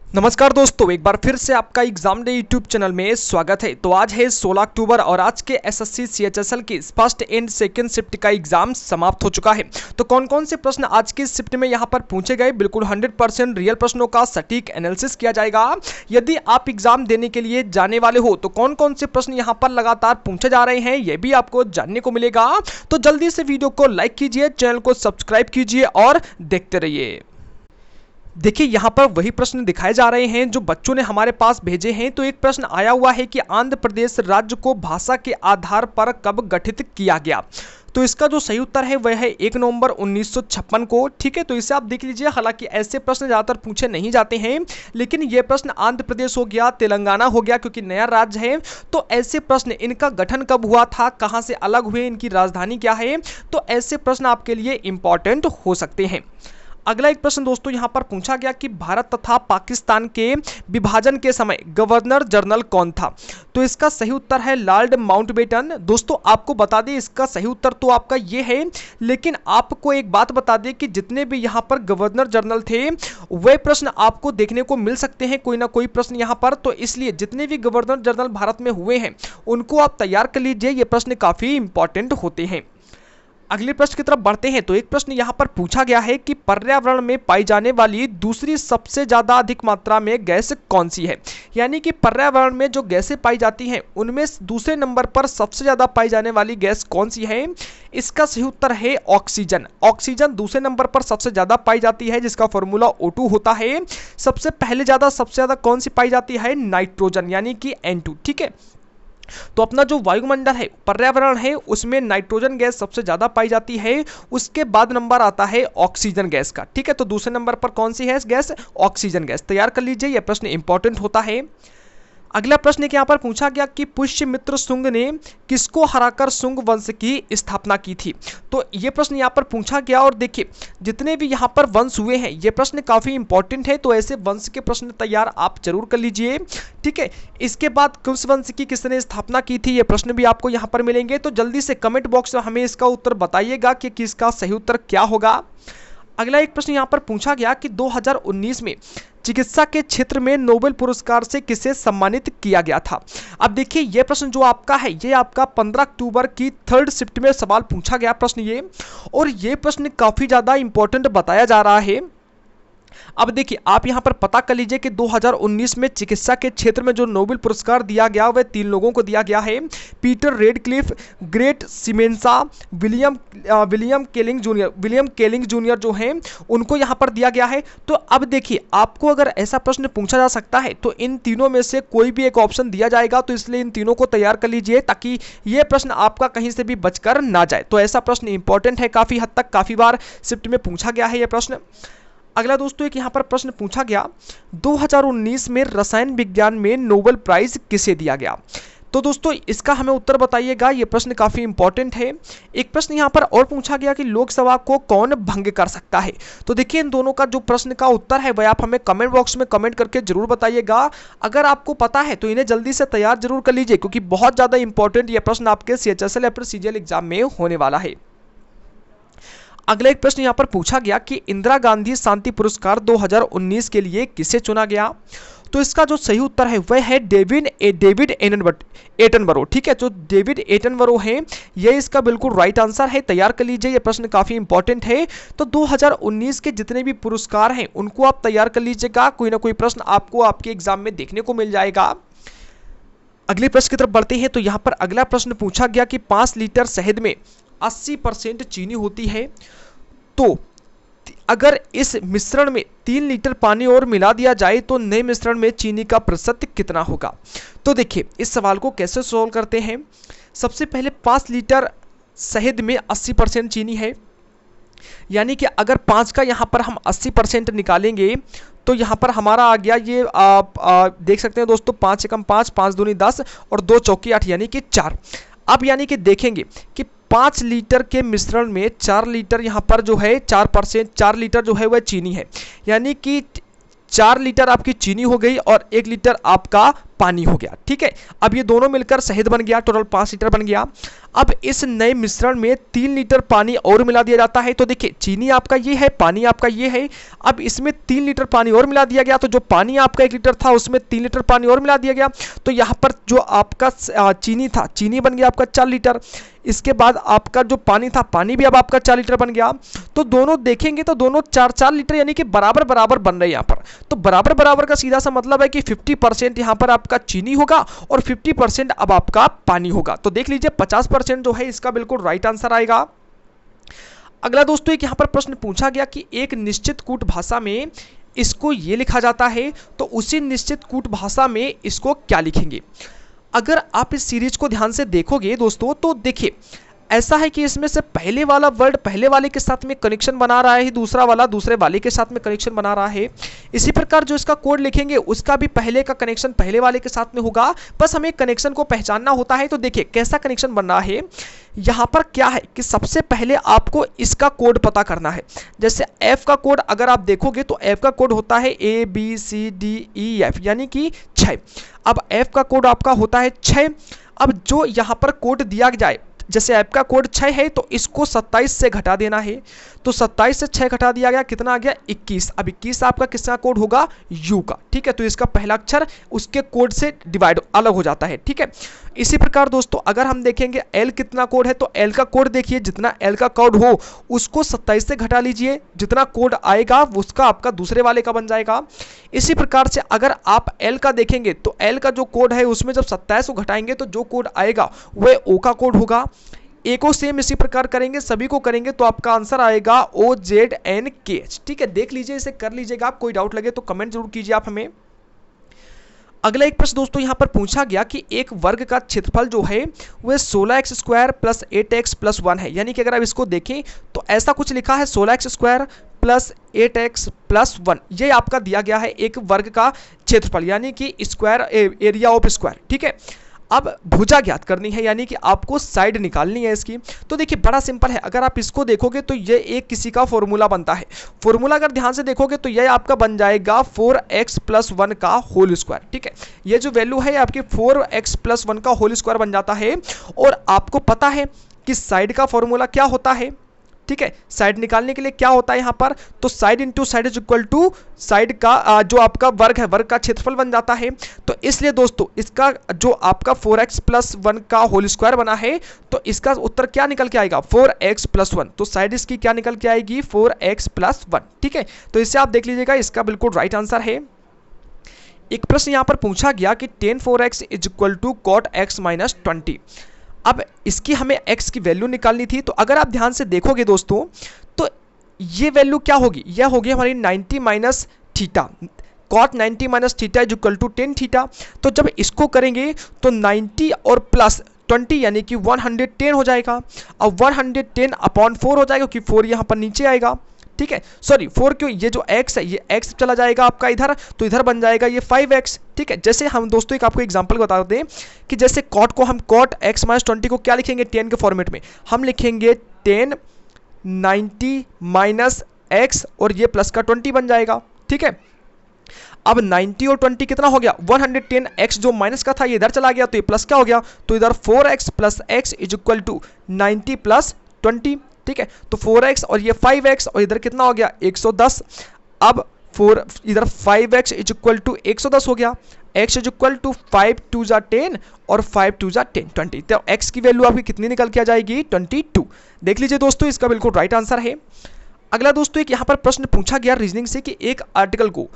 नमस्कार दोस्तों, एक बार फिर से आपका एग्जाम डे यूट्यूब चैनल में स्वागत है। तो आज है 16 अक्टूबर और आज के एसएससी सीएचएसएल की फर्स्ट एंड सेकंड शिफ्ट का एग्जाम समाप्त हो चुका है। तो कौन कौन से प्रश्न आज की शिफ्ट में यहां पर पूछे गए, बिल्कुल 100% रियल प्रश्नों का सटीक एनालिसिस किया जाएगा। यदि आप एग्जाम देने के लिए जाने वाले हो तो कौन कौन से प्रश्न यहाँ पर लगातार पूछे जा रहे हैं, यह भी आपको जानने को मिलेगा। तो जल्दी से वीडियो को लाइक कीजिए, चैनल को सब्सक्राइब कीजिए और देखते रहिए। देखिए यहाँ पर वही प्रश्न दिखाए जा रहे हैं जो बच्चों ने हमारे पास भेजे हैं। तो एक प्रश्न आया हुआ है कि आंध्र प्रदेश राज्य को भाषा के आधार पर कब गठित किया गया। तो इसका जो सही उत्तर है वह है 1 नवंबर 1956 को। ठीक है, तो इसे आप देख लीजिए। हालांकि ऐसे प्रश्न ज़्यादातर पूछे नहीं जाते हैं, लेकिन ये प्रश्न आंध्र प्रदेश हो गया, तेलंगाना हो गया, क्योंकि नया राज्य है। तो ऐसे प्रश्न, इनका गठन कब हुआ था, कहाँ से अलग हुए, इनकी राजधानी क्या है, तो ऐसे प्रश्न आपके लिए इंपॉर्टेंट हो सकते हैं। अगला एक प्रश्न दोस्तों यहां पर पूछा गया कि भारत तथा पाकिस्तान के विभाजन के समय गवर्नर जनरल कौन था। तो इसका सही उत्तर है लॉर्ड माउंटबेटन। दोस्तों आपको बता दें, इसका सही उत्तर तो आपका ये है, लेकिन आपको एक बात बता दें कि जितने भी यहां पर गवर्नर जनरल थे वे प्रश्न आपको देखने को मिल सकते हैं, कोई ना कोई प्रश्न यहां पर। तो इसलिए जितने भी गवर्नर जनरल भारत में हुए हैं उनको आप तैयार कर लीजिए, ये प्रश्न काफी इंपॉर्टेंट होते हैं। अगले प्रश्न की तरफ बढ़ते हैं। तो एक प्रश्न यहां पर पूछा गया है कि पर्यावरण में पाई जाने वाली दूसरी सबसे ज्यादा अधिक मात्रा में गैस कौन सी है। यानी कि पर्यावरण में जो गैसें पाई जाती हैं उनमें दूसरे नंबर पर सबसे ज्यादा पाई जाने वाली गैस कौन सी है। इसका सही उत्तर है ऑक्सीजन। ऑक्सीजन दूसरे नंबर पर सबसे ज्यादा पाई जाती है, जिसका फॉर्मूला O2 होता है। सबसे ज्यादा कौन सी पाई जाती है, नाइट्रोजन, यानी कि N2। ठीक है, तो अपना जो वायुमंडल है, पर्यावरण है, उसमें नाइट्रोजन गैस सबसे ज्यादा पाई जाती है। उसके बाद नंबर आता है ऑक्सीजन गैस का। ठीक है, तो दूसरे नंबर पर कौन सी है गैस, ऑक्सीजन गैस। तैयार कर लीजिए, यह प्रश्न इंपॉर्टेंट होता है। अगला प्रश्न यहाँ पर पूछा गया कि पुष्यमित्र शुंग ने किसको हराकर शुंग वंश की स्थापना की थी। तो ये प्रश्न यहाँ पर पूछा गया, और देखिए जितने भी यहाँ पर वंश हुए हैं ये प्रश्न काफी इंपॉर्टेंट है। तो ऐसे वंश के प्रश्न तैयार आप जरूर कर लीजिए। ठीक है, इसके बाद कुश वंश की किसने स्थापना की थी, ये प्रश्न भी आपको यहाँ पर मिलेंगे। तो जल्दी से कमेंट बॉक्स में हमें इसका उत्तर बताइएगा कि किसका सही उत्तर क्या होगा। अगला एक प्रश्न यहाँ पर पूछा गया कि 2019 में चिकित्सा के क्षेत्र में नोबेल पुरस्कार से किसे सम्मानित किया गया था। अब देखिए यह प्रश्न जो आपका है, ये आपका 15 अक्टूबर की थर्ड शिफ्ट में सवाल पूछा गया प्रश्न ये, और ये प्रश्न काफी ज्यादा इंपॉर्टेंट बताया जा रहा है। अब देखिए आप यहां पर पता कर लीजिए कि 2019 में चिकित्सा के क्षेत्र में जो नोबेल पुरस्कार दिया गया वह 3 लोगों को दिया गया है। Peter Radcliffe, great सिमेंसा, William केलिंग junior जो हैं उनको यहां पर दिया गया है। तो अब देखिए आपको अगर ऐसा प्रश्न पूछा जा सकता है तो इन तीनों में से कोई भी एक ऑप्शन दिया जाएगा। तो इसलिए इन तीनों को तैयार कर लीजिए ताकि यह प्रश्न आपका कहीं से भी बचकर ना जाए। तो ऐसा प्रश्न इंपॉर्टेंट है, काफी हद तक काफी बार शिफ्ट में पूछा गया है यह प्रश्न। अगला दोस्तों एक यहाँ पर प्रश्न पूछा गया 2019 में रसायन विज्ञान में नोबेल प्राइज किसे दिया गया। तो दोस्तों इसका हमें उत्तर बताइएगा, ये प्रश्न काफी इंपॉर्टेंट है। एक प्रश्न यहाँ पर और पूछा गया कि लोकसभा को कौन भंग कर सकता है। तो देखिए इन दोनों का जो प्रश्न का उत्तर है वह आप हमें कमेंट बॉक्स में कमेंट करके जरूर बताइएगा। अगर आपको पता है तो इन्हें जल्दी से तैयार जरूर कर लीजिए, क्योंकि बहुत ज्यादा इंपॉर्टेंट ये प्रश्न आपके CHSL या फिर CGL एग्जाम में होने वाला है। अगला एक प्रश्न यहां पर पूछा गया कि इंदिरा गांधी शांति पुरस्कार 2019 के लिए किसे चुना गया। तो इसका जो सही उत्तर है वह है डेविड एटनबरो। ठीक है, जो डेविड एटनबरो है ये इसका बिल्कुल राइट आंसर है। तैयार कर लीजिए, ये प्रश्न काफी इंपॉर्टेंट है। तो 2019 के जितने भी पुरस्कार हैं उनको आप तैयार कर लीजिएगा, कोई ना कोई प्रश्न आपको आपके एग्जाम में देखने को मिल जाएगा। अगले प्रश्न की तरफ बढ़ते हैं। तो यहां पर अगला प्रश्न पूछा गया कि 5 लीटर शहद में 80% चीनी होती है, तो अगर इस मिश्रण में 3 लीटर पानी और मिला दिया जाए तो नए मिश्रण में चीनी का प्रतिशत कितना होगा। तो देखिए इस सवाल को कैसे सॉल्व करते हैं। सबसे पहले 5 लीटर शहद में 80% चीनी है, यानी कि अगर 5 का यहाँ पर हम 80% निकालेंगे तो यहाँ पर हमारा आ गया ये देख सकते हैं दोस्तों 5 एकम 5, 5 दूनी 10 और 2 चौकी 8 यानी कि 4। अब यानी कि देखेंगे कि 5 लीटर के मिश्रण में 4 लीटर यहाँ पर जो है 4 लीटर जो है वह चीनी है, यानी कि 4 लीटर आपकी चीनी हो गई और 1 लीटर आपका पानी हो गया। ठीक है, अब ये दोनों मिलकर शहद बन गया, टोटल 5 लीटर बन गया। अब इस नए मिश्रण में 3 लीटर पानी और मिला दिया जाता है। तो देखिए चीनी आपका ये है, पानी आपका ये है, अब इसमें 3 लीटर पानी और मिला दिया गया। तो जो पानी आपका 1 लीटर था उसमें 3 लीटर पानी और मिला दिया गया। तो यहाँ पर जो आपका चीनी था, चीनी बन गया आपका 4 लीटर। इसके बाद आपका जो पानी था, पानी भी अब आपका 4 लीटर बन गया। तो दोनों देखेंगे तो दोनों 4-4 लीटर यानी कि बराबर बराबर बन रहे हैं यहाँ पर। तो बराबर बराबर का सीधा सा मतलब है कि 50% यहाँ पर आपका चीनी होगा और 50% अब आपका पानी होगा। तो देख लीजिए 50% जो है इसका बिल्कुल राइट आंसर आएगा। अगला दोस्तों एक यहाँ पर प्रश्न पूछा गया कि एक निश्चित कूट भाषा में इसको ये लिखा जाता है, तो उसी निश्चित कूट भाषा में इसको क्या लिखेंगे। अगर आप इस सीरीज को ध्यान से देखोगे दोस्तों तो देखिए ऐसा है कि इसमें से पहले वाला वर्ड पहले वाले के साथ में कनेक्शन बना रहा है, दूसरा वाला दूसरे वाले के साथ में कनेक्शन बना रहा है। इसी प्रकार जो इसका कोड लिखेंगे उसका भी पहले का कनेक्शन पहले वाले के साथ में होगा, बस हमें कनेक्शन को पहचानना होता है। तो देखिए कैसा कनेक्शन बन रहा है, यहाँ पर क्या है कि सबसे पहले आपको इसका कोड पता करना है। जैसे एफ का कोड अगर आप देखोगे तो एफ का कोड होता है ABCDEF यानी कि 6। अब एफ का कोड आपका होता है 6। अब जो यहाँ पर कोड दिया जाए, जैसे ऐप का कोड 6 है तो इसको 27 से घटा देना है। तो 27 से 6 घटा दिया गया, कितना आ गया 21। अब 21 आपका किसका कोड होगा, यू का। ठीक है, तो इसका पहला अक्षर उसके कोड से डिवाइड अलग हो जाता है। ठीक है, इसी प्रकार दोस्तों अगर हम देखेंगे एल कितना कोड है, तो एल का कोड देखिए जितना एल का कोड हो उसको 27 से घटा लीजिए, जितना कोड आएगा उसका आपका दूसरे वाले का बन जाएगा। इसी प्रकार से अगर आप एल का देखेंगे तो एल का जो कोड है उसमें जब 27 को घटाएंगे तो जो कोड आएगा वह ओ का कोड होगा। ए को सेम इसी प्रकार करेंगे, सभी को करेंगे तो आपका आंसर आएगा OZNKH। ठीक है, देख लीजिए, इसे कर लीजिएगा। आप कोई डाउट लगे तो कमेंट जरूर कीजिए आप हमें। अगला एक प्रश्न दोस्तों यहाँ पर पूछा गया कि एक वर्ग का क्षेत्रफल जो है वह 16x² + 8x + 1 है। यानी कि अगर आप इसको देखें तो ऐसा कुछ लिखा है 16x² + 8x + 1, ये आपका दिया गया है एक वर्ग का क्षेत्रफल यानी कि स्क्वायर एरिया ऑफ स्क्वायर। ठीक है, अब भुजा ज्ञात करनी है यानी कि आपको साइड निकालनी है इसकी। तो देखिए बड़ा सिंपल है, अगर आप इसको देखोगे तो ये एक किसी का फॉर्मूला बनता है। फॉर्मूला अगर ध्यान से देखोगे तो ये आपका बन जाएगा 4x + 1 का होल स्क्वायर। ठीक है, ये जो वैल्यू है आपकी 4x + 1 का होल स्क्वायर बन जाता है। और आपको पता है कि साइड का फॉर्मूला क्या होता है। ठीक है, साइड निकालने के लिए क्या होता है यहाँ पर, तो side into side is equal to side का जो आपका वर्ग है, वर्ग का क्षेत्रफल बन जाता है। तो इसलिए दोस्तों इसका जो आपका 4x + 1 का होल स्क्वायर बना है तो इसका उत्तर क्या निकल के आएगा 4x + 1। तो साइड इसकी क्या निकल के आएगी 4x + 1। ठीक है, तो इससे आप देख लीजिएगा इसका बिल्कुल राइट आंसर है। एक प्रश्न यहाँ पर पूछा गया कि tan 4x = cot x - 20। अब इसकी हमें x की वैल्यू निकालनी थी। तो अगर आप ध्यान से देखोगे दोस्तों तो ये वैल्यू क्या होगी, यह होगी हमारी 90 - theta. cot 90 - theta = tan theta. तो जब इसको करेंगे तो 90 और प्लस 20 यानी कि 110 हो जाएगा। अब 110/4 हो जाएगा क्योंकि 4 यहाँ पर नीचे आएगा। ठीक है, सॉरी 4 क्यों, ये जो x है ये x चला जाएगा आपका इधर, तो इधर बन जाएगा ये 5x। ठीक है, जैसे हम दोस्तों एक आपको एग्जांपल बता दें कि जैसे cot को हम cot x - 20 को क्या लिखेंगे tan के फॉर्मेट में, हम लिखेंगे tan 90 - x और ये प्लस का 20 बन जाएगा। ठीक है, अब 90 और 20 कितना हो गया 110, x जो माइनस का था ये इधर चला गया तो ये प्लस क्या हो गया, तो इधर 4x + x = 90 + 20। ठीक है, तो 4x और ये 5x और इधर कितना हो गया 110। अब 4 इधर 5x = 110 हो गया, x = 5 × 2 = 10 और 5 × 2 = 10 20। तो x की वैल्यू आपकी कितनी निकल के आ जाएगी 22। देख लीजिए दोस्तों इसका बिल्कुल राइट आंसर है। अगला दोस्तों एक यहाँ पर प्रश्न पूछा गया रीजनिंग से कि एक आर्टिकल को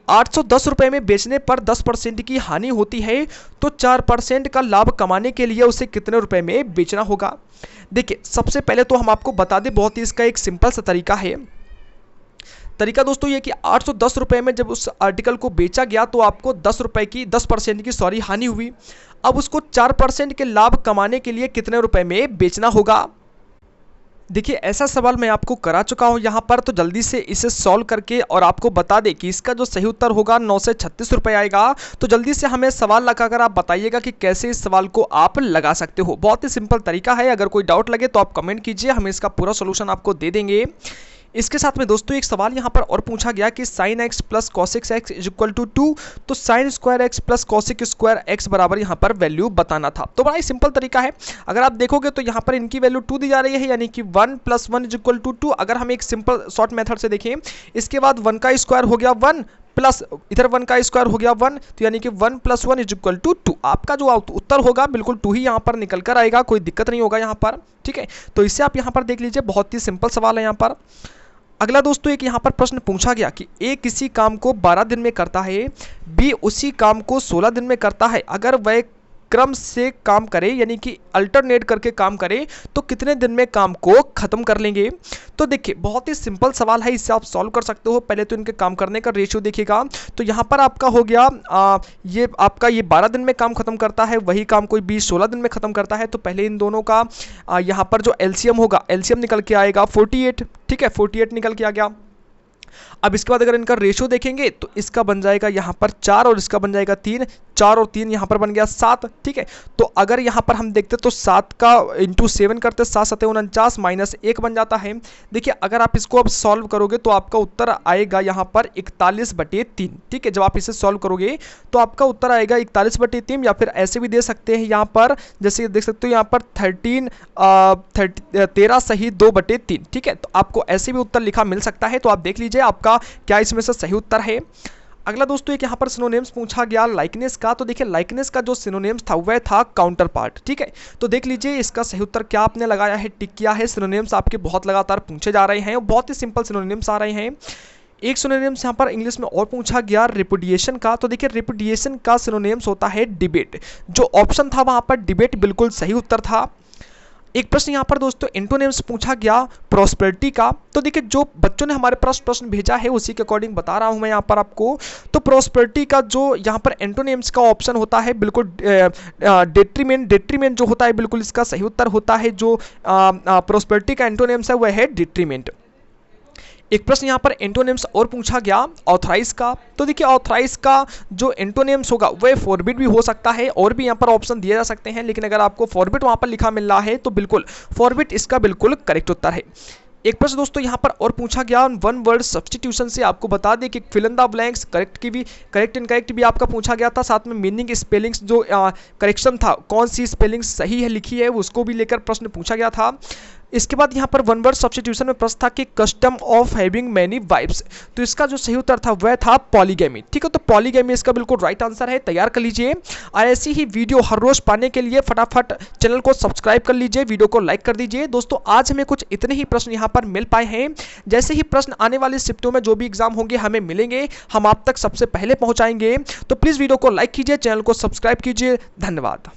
810 रुपए में बेचने पर 10% की हानि होती है तो 4% का लाभ कमाने के लिए उसे कितने रुपए में बेचना होगा। देखिए सबसे पहले तो हम आपको बता दें, बहुत ही इसका एक सिंपल सा तरीका है। तरीका दोस्तों ये कि 810 रुपए में जब उस आर्टिकल को बेचा गया तो आपको 10% की हानि हुई। अब उसको 4% के लाभ कमाने के लिए कितने रुपए में बेचना होगा। देखिए ऐसा सवाल मैं आपको करा चुका हूँ यहाँ पर, तो जल्दी से इसे सॉल्व करके और आपको बता दें कि इसका जो सही उत्तर होगा 9 से 36 रुपये आएगा। तो जल्दी से हमें सवाल लगाकर आप बताइएगा कि कैसे इस सवाल को आप लगा सकते हो। बहुत ही सिंपल तरीका है, अगर कोई डाउट लगे तो आप कमेंट कीजिए, हम इसका पूरा सोल्यूशन आपको दे देंगे। इसके साथ में दोस्तों एक सवाल यहाँ पर और पूछा गया कि sine x plus cosec x is equal to 2, तो sine square x plus cosec square x बराबर यहाँ पर वैल्यू बताना था। तो बड़ा ही सिंपल तरीका है, अगर आप देखोगे तो यहाँ पर इनकी वैल्यू 2 दी जा रही है, यानी कि 1 + 1 इज इक्वल टू 2। अगर हम एक सिंपल शॉर्ट मेथड से देखें, इसके बाद 1 का स्क्वायर हो गया 1 प्लस इधर 1 का स्क्वायर हो गया 1, तो यानी कि 1 + 1 इज इक्वल टू 2। आपका जो उत्तर होगा बिल्कुल 2 ही यहाँ पर निकल कर आएगा, कोई दिक्कत नहीं होगा यहाँ पर, ठीक है। तो इससे आप यहाँ पर देख लीजिए, बहुत ही सिंपल सवाल है यहाँ पर। अगला दोस्तों एक यहाँ पर प्रश्न पूछा गया कि ए किसी काम को 12 दिन में करता है, बी उसी काम को 16 दिन में करता है, अगर वह क्रम से काम करे यानी कि अल्टरनेट करके काम करे तो कितने दिन में काम को खत्म कर लेंगे। तो देखिए बहुत ही सिंपल सवाल है, इससे आप सॉल्व कर सकते हो। पहले तो इनके काम करने का रेशियो देखिएगा, तो यहाँ पर आपका हो गया ये 12 दिन में काम खत्म करता है, वही काम कोई 16 दिन में खत्म करता है। तो पहले इन दोनों का यहाँ पर जो एलसीएम होगा, एलसीएम निकल के आएगा 48, ठीक है, 48 निकल के आ गया। अब इसके बाद अगर इनका रेशियो देखेंगे तो इसका बन जाएगा यहाँ पर 4 और इसका बन जाएगा 3, 4 और 3 यहाँ पर बन गया 7, ठीक है। तो अगर यहाँ पर हम देखते तो 7 का इंटू 7 करते 7 7 49 माइनस 1 बन जाता है। देखिए अगर आप इसको अब सॉल्व करोगे तो आपका उत्तर आएगा यहाँ पर 41/3, ठीक है। जब आप इसे सॉल्व करोगे तो आपका उत्तर आएगा 41/3, या फिर ऐसे भी दे सकते हैं यहाँ पर, जैसे देख सकते हो यहाँ पर 13 सही 2/3, ठीक है। तो आपको ऐसे भी उत्तर लिखा मिल सकता है, तो आप देख लीजिए आपका क्या इसमें से सही उत्तर है। अगला दोस्तों एक यहाँ पर सिनोनिम्स पूछा गया लाइकनेस का। तो देखिए लाइकनेस का जो सिनोनिम्स था वह था काउंटर पार्ट, ठीक है। तो देख लीजिए इसका सही उत्तर क्या आपने लगाया है, टिक किया है। सिनोनिम्स आपके बहुत लगातार पूछे जा रहे हैं, बहुत ही सिंपल सिनोनिम्स आ रहे हैं। एक सिनोनिम्स यहाँ पर इंग्लिश में और पूछा गया रिपुडिएशन का। तो देखिए रिपुडिएशन का सिनोनिम्स होता है डिबेट, जो ऑप्शन था वहाँ पर डिबेट बिल्कुल सही उत्तर था। एक प्रश्न यहाँ पर दोस्तों एंटोनिम्स पूछा गया प्रॉस्पेरिटी का। तो देखिए जो बच्चों ने हमारे पास प्रश्न भेजा है उसी के अकॉर्डिंग बता रहा हूँ मैं यहाँ पर आपको। तो प्रॉस्पेरिटी का जो यहाँ पर एंटोनिम्स का ऑप्शन होता है बिल्कुल डेट्रीमेंट, डेट्रीमेंट जो होता है बिल्कुल इसका सही उत्तर होता है। जो प्रॉस्पेरिटी का एंटोनिम्स है वह है डिट्रीमेंट। एक प्रश्न यहाँ पर एंटोनिम्स और पूछा गया ऑथराइज का। तो देखिए ऑथराइज का जो एंटोनिम्स होगा वह फॉरबिड भी हो सकता है, और भी यहाँ पर ऑप्शन दिए जा सकते हैं, लेकिन अगर आपको फॉरबिड वहाँ पर लिखा मिल रहा है तो बिल्कुल फॉरबिड इसका बिल्कुल करेक्ट उत्तर है। एक प्रश्न दोस्तों यहाँ पर और पूछा गया वन वर्ड सब्स्टिट्यूशन से। आपको बता दें कि fill in the blanks correct की भी, करेक्ट इनकरेक्ट भी आपका पूछा गया था, साथ में मीनिंग स्पेलिंग्स जो करेक्शन था, कौन सी स्पेलिंग सही है लिखी है उसको भी लेकर प्रश्न पूछा गया था। इसके बाद यहाँ पर वन वर्ड सब्स्टिट्यूशन में प्रश्न था कि custom of having many wifes. तो इसका जो सही उत्तर था वह था पॉलीगैमी, ठीक है। तो पॉलीगैमी इसका बिल्कुल राइट आंसर है, तैयार कर लीजिए। और ऐसी ही वीडियो हर रोज पाने के लिए फटाफट चैनल को सब्सक्राइब कर लीजिए, वीडियो को लाइक कर दीजिए। दोस्तों आज हमें कुछ इतने ही प्रश्न यहाँ पर मिल पाए हैं, जैसे ही प्रश्न आने वाले शिफ्टों में जो भी एग्जाम होंगे हमें मिलेंगे, हम आप तक सबसे पहले पहुँचाएंगे। तो प्लीज़ वीडियो को लाइक कीजिए, चैनल को सब्सक्राइब कीजिए। धन्यवाद।